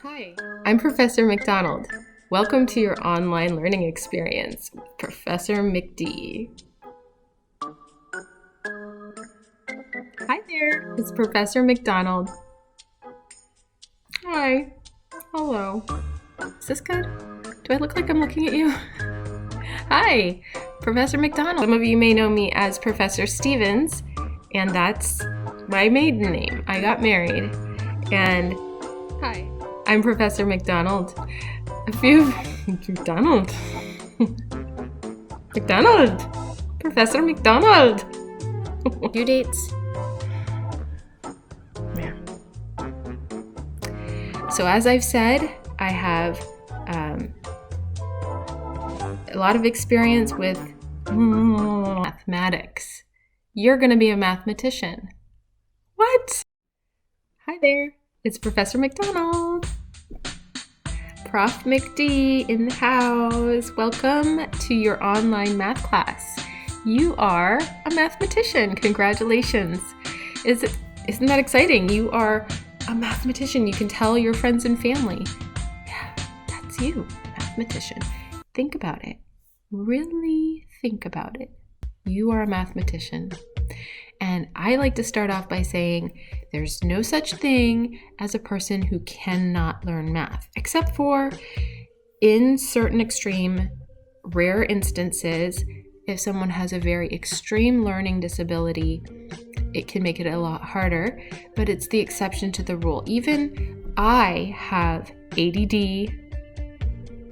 Hi, I'm Professor McDonald. Welcome to your online learning experience, Professor McD. Hi there, it's Professor McDonald. Hi, hello. Is this good? Do I look like I'm looking at you? Hi, Professor McDonald. Some of you may know me as Professor Stevens, and that's my maiden name. I got married, and hi, I'm Professor McDonald. McDonald. Professor McDonald. Due dates. Yeah. So as I've said, I have a lot of experience with mathematics. You're going to be a mathematician. What? Hi there. It's Professor McDonald. Prof McD in the house. Welcome to your online math class. You are a mathematician. Congratulations. Isn't that exciting? You are a mathematician. You can tell your friends and family. Yeah, that's you, mathematician. Think about it. Really think about it. You are a mathematician. And I like to start off by saying there's no such thing as a person who cannot learn math, except for in certain extreme, rare instances. If someone has a very extreme learning disability, it can make it a lot harder, but it's the exception to the rule. Even I have ADD,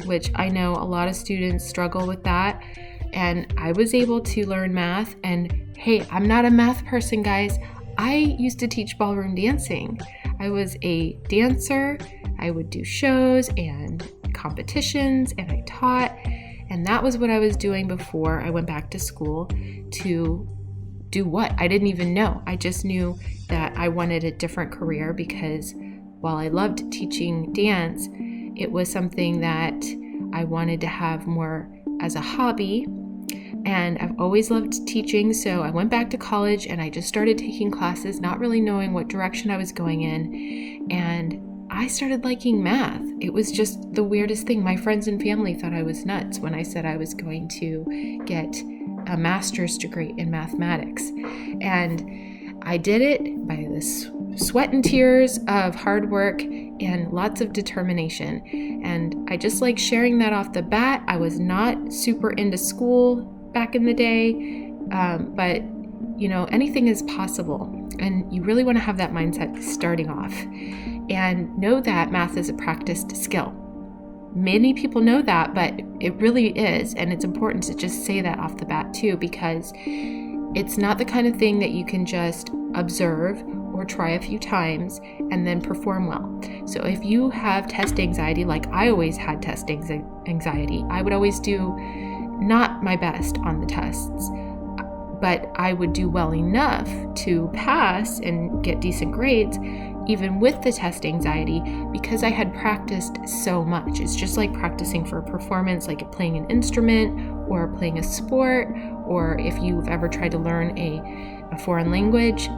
which I know a lot of students struggle with that, and I was able to learn math. And hey, I'm not a math person, guys. I used to teach ballroom dancing. I was a dancer. I would do shows and competitions, and I taught. And that was what I was doing before I went back to school to do what? I didn't even know. I just knew that I wanted a different career because while I loved teaching dance, it was something that I wanted to have more as a hobby. And I've always loved teaching, so I went back to college and I just started taking classes, not really knowing what direction I was going in. And I started liking math. It was just the weirdest thing. My friends and family thought I was nuts when I said I was going to get a master's degree in mathematics. And I did it by this sweat and tears of hard work and lots of determination. And I just like sharing that off the bat. I was not super into school back in the day, but you know, anything is possible, and you really want to have that mindset starting off and know that math is a practiced skill. Many people know that, but it really is, and it's important to just say that off the bat too, because it's not the kind of thing that you can just observe or try a few times and then perform well. So if you have test anxiety, like I always had test anxiety, I would always do not my best on the tests, but I would do well enough to pass and get decent grades even with the test anxiety because I had practiced so much. It's just like practicing for a performance, like playing an instrument or playing a sport, or if you've ever tried to learn a foreign language.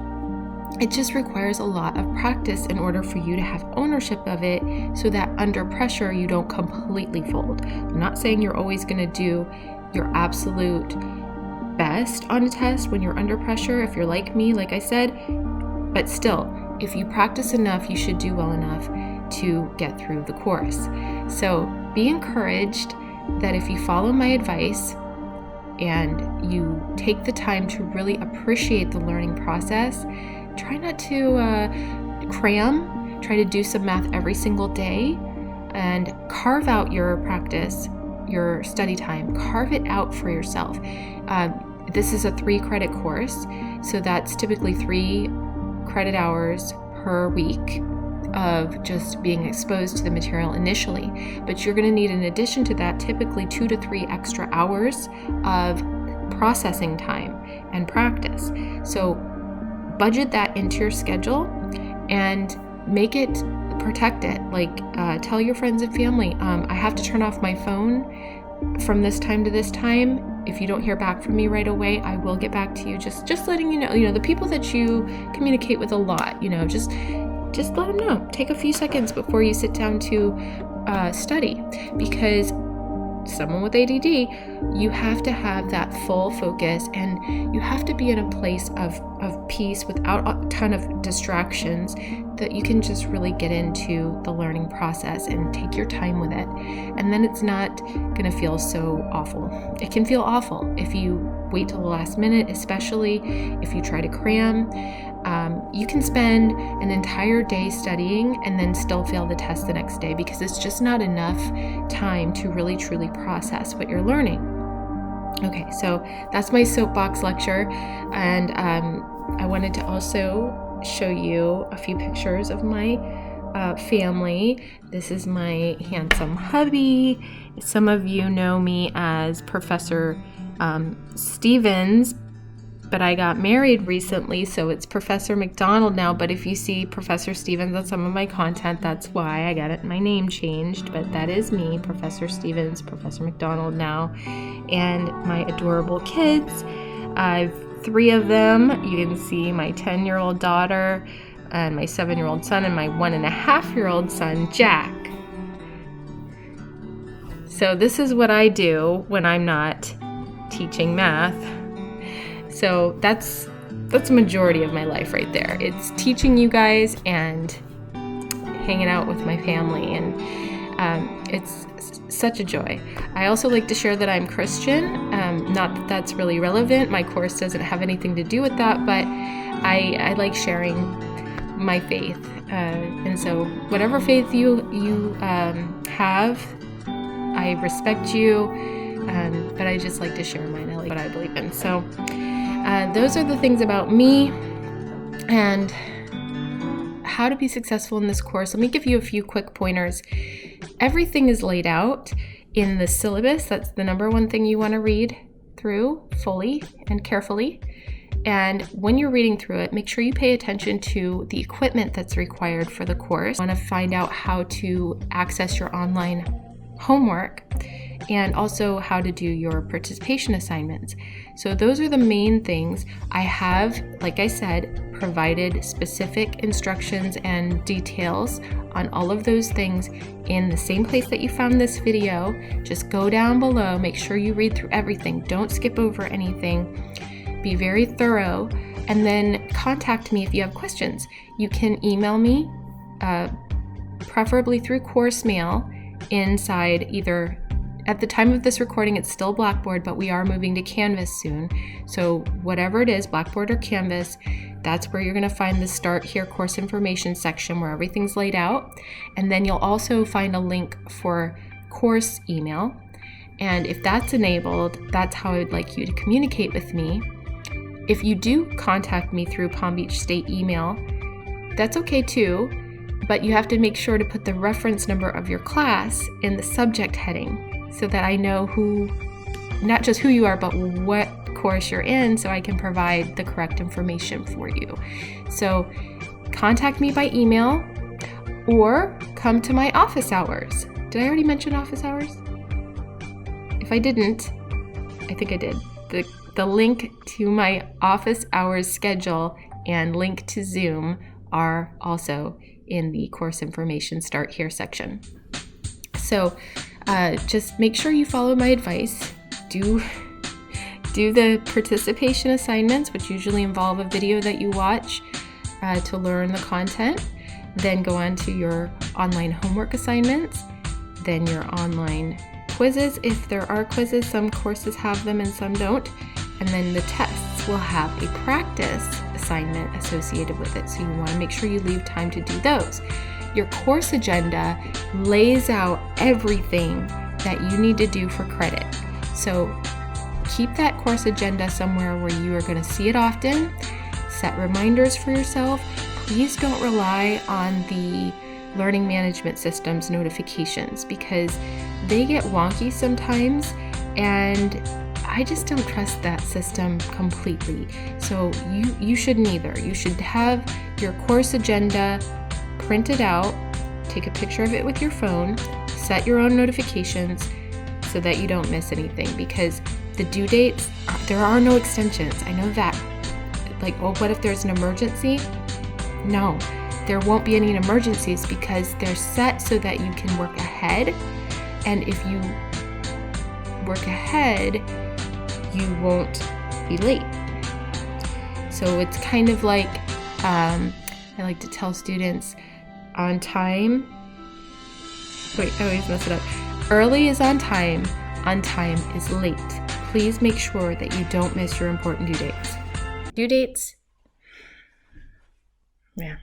It just requires a lot of practice in order for you to have ownership of it so that under pressure you don't completely fold. I'm not saying you're always going to do your absolute best on a test when you're under pressure, if you're like me, like I said, but still, if you practice enough, you should do well enough to get through the course. So be encouraged that if you follow my advice and you take the time to really appreciate the learning process, try not to cram, try to do some math every single day, and carve out your practice, your study time, carve it out for yourself. This is a 3-credit course, so that's typically 3 credit hours per week of just being exposed to the material initially. But you're going to need, in addition to that, typically 2 to 3 extra hours of processing time and practice. So budget that into your schedule and make it, protect it. Like tell your friends and family, I have to turn off my phone from this time to this time. If you don't hear back from me right away, I will get back to you. Just letting you know, the people that you communicate with a lot, just just let them know. Take a few seconds before you sit down to study, because someone with ADD, you have to have that full focus, and you have to be in a place of peace without a ton of distractions, that you can just really get into the learning process and take your time with it. And then it's not going to feel so awful. It can feel awful if you wait till the last minute, especially if you try to cram. You can spend an entire day studying and then still fail the test the next day, because it's just not enough time to really truly process what you're learning. Okay, so that's my soapbox lecture, and I wanted to also show you a few pictures of my family. This is my handsome hubby. Some of you know me as Professor Stevens, but I got married recently, so it's Professor McDonald now. But if you see Professor Stevens on some of my content, that's why I got my name changed. But that is me, Professor Stevens, Professor McDonald now. And my adorable kids, I've 3 of them. You can see my 10-year-old daughter and my 7-year-old son and my 1.5-year-old son, Jack. So this is what I do when I'm not teaching math. So that's a majority of my life right there. It's teaching you guys and hanging out with my family, and it's such a joy. I also like to share that I'm Christian. Not that that's really relevant. My course doesn't have anything to do with that, but I like sharing my faith. And so whatever faith you have, I respect you, but I just like to share mine. I like what I believe in. So those are the things about me and how to be successful in this course. Let me give you a few quick pointers. Everything is laid out in the syllabus. That's the number one thing you want to read through fully and carefully. And when you're reading through it, make sure you pay attention to the equipment that's required for the course. You want to find out how to access your online homework and also how to do your participation assignments. So those are the main things. I have, like I said, provided specific instructions and details on all of those things in the same place that you found this video. Just go down below, make sure you read through everything. Don't skip over anything. Be very thorough, and then contact me if you have questions. You can email me, preferably through course mail, inside either, at the time of this recording, it's still Blackboard, but we are moving to Canvas soon. So whatever it is, Blackboard or Canvas, that's where you're going to find the Start Here course information section where everything's laid out. And then you'll also find a link for course email. And if that's enabled, that's how I would like you to communicate with me. If you do contact me through Palm Beach State email, that's okay too, but you have to make sure to put the reference number of your class in the subject heading so that I know not just who you are, but what course you're in, so I can provide the correct information for you. So contact me by email or come to my office hours. Did I already mention office hours? If I didn't, I think I did. The link to my office hours schedule and link to Zoom are also in the course information Start Here section. So just make sure you follow my advice. Do the participation assignments, which usually involve a video that you watch to learn the content. Then go on to your online homework assignments, then your online quizzes. If there are quizzes, some courses have them and some don't. And then the tests will have a practice assignment associated with it. So you want to make sure you leave time to do those. Your course agenda lays out everything that you need to do for credit. So keep that course agenda somewhere where you are going to see it often. Set reminders for yourself. Please don't rely on the learning management system's notifications because they get wonky sometimes, and I just don't trust that system completely. So you shouldn't either. You should have your course agenda printed out, take a picture of it with your phone, set your own notifications so that you don't miss anything, because the due dates, there are no extensions. I know that. Like, oh, what if there's an emergency? No. there won't be any emergencies because they're set so that you can work ahead. And if you work ahead, you won't be late. So it's kind of like, I like to tell students, on time. Wait, I always mess it up. Early is on time is late. Please make sure that you don't miss your important due dates. Due dates? Yeah.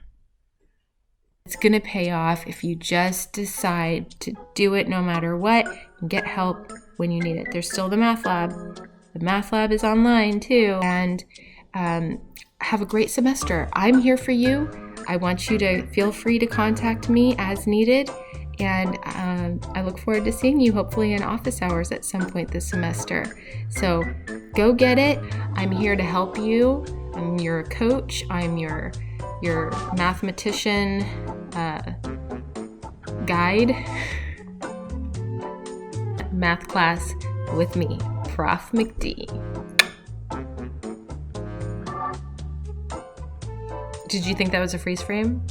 It's going to pay off if you just decide to do it no matter what and get help when you need it. There's still the math lab. The math lab is online too. And have a great semester. I'm here for you. I want you to feel free to contact me as needed. And I look forward to seeing you hopefully in office hours at some point this semester. So go get it. I'm here to help you. I'm your coach. I'm your mathematician guide. Math class with me, Prof. McD. Did you think that was a freeze frame?